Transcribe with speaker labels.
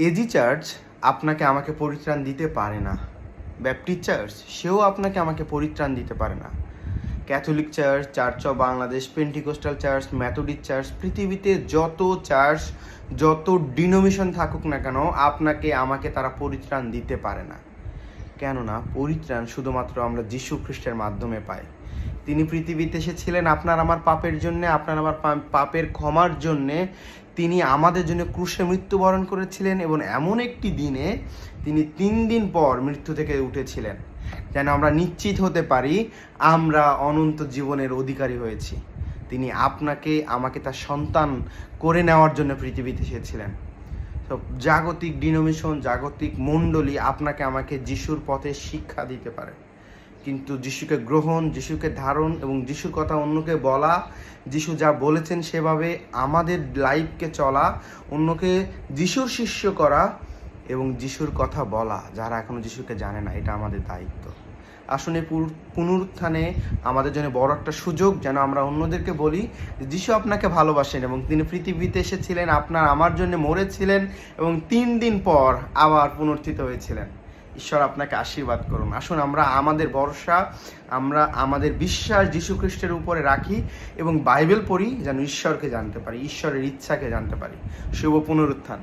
Speaker 1: AG church আপনাকে আমাকে পরিত্রাণ দিতে পারে না। ব্যাপটিস্ট চার্চ সেও আপনাকে আমাকে পরিত্রাণ দিতে পারে না। Catholic church, church of Bangladesh, Pentecostal church, Methodist church, পৃথিবীতে যত চার্চ, যত ডিনোমিনেশন থাকুক না কেন, আপনাকে আমাকে তারা পরিত্রাণ দিতে পারে না। কেননা পরিত্রাণ শুধুমাত্র আমরা যীশু খ্রিস্টের মাধ্যমে পাই। তিনি পৃথিবীতে এসেছিলেন আপনার আমার পাপের জন্যে, আপনার আমার পাপের ক্ষমার জন্যে। তিনি আমাদের জন্য ক্রুশে মৃত্যুবরণ করেছিলেন এবং এমন একটি দিনে তিনি 3 দিন পর মৃত্যু থেকে উঠেছিলেন, যেন আমরা নিশ্চিত হতে পারি আমরা অনন্ত জীবনের অধিকারী হয়েছি। তিনি আপনাকে আমাকে তার সন্তান করে নেওয়ার জন্য পৃথিবীতে এসেছিলেন। তো জাগতিক ডিনোমিনেশন, জাগতিক মণ্ডলী আপনাকে আমাকে যিশুর পথে শিক্ষা দিতে পারে, কিন্তু যিশুকে গ্রহণ, যিশুকে ধারণ এবং যিশুর কথা অন্যকে বলা, যিশু যা বলেছেন সেভাবে আমাদের লাইফকে চলা, অন্যকে যিশুর শিষ্য করা এবং যিশুর কথা বলা যারা এখনও যিশুকে জানে না, এটা আমাদের দায়িত্ব। আসুন এই পুনরুত্থানে আমাদের জন্য বড় একটা সুযোগ, যেন আমরা অন্যদেরকে বলি যে যিশু আপনাকে ভালোবাসেন এবং তিনি পৃথিবীতে এসেছিলেন, আপনার আমার জন্য মরেছিলেন এবং 3 দিন পর আবার পুনরুত্থিত হয়েছিলেন। ঈশ্বর আপনাকে আশীর্বাদ করুন। আসুন আমরা আমাদের ভরসা, আমরা আমাদের বিশ্বাস যীশু খ্রিস্টের উপরে রাখি এবং বাইবেল পড়ি, যেন ঈশ্বরকে জানতে পারি, ঈশ্বরের ইচ্ছাকে জানতে পারি। শুভ পুনরুত্থান।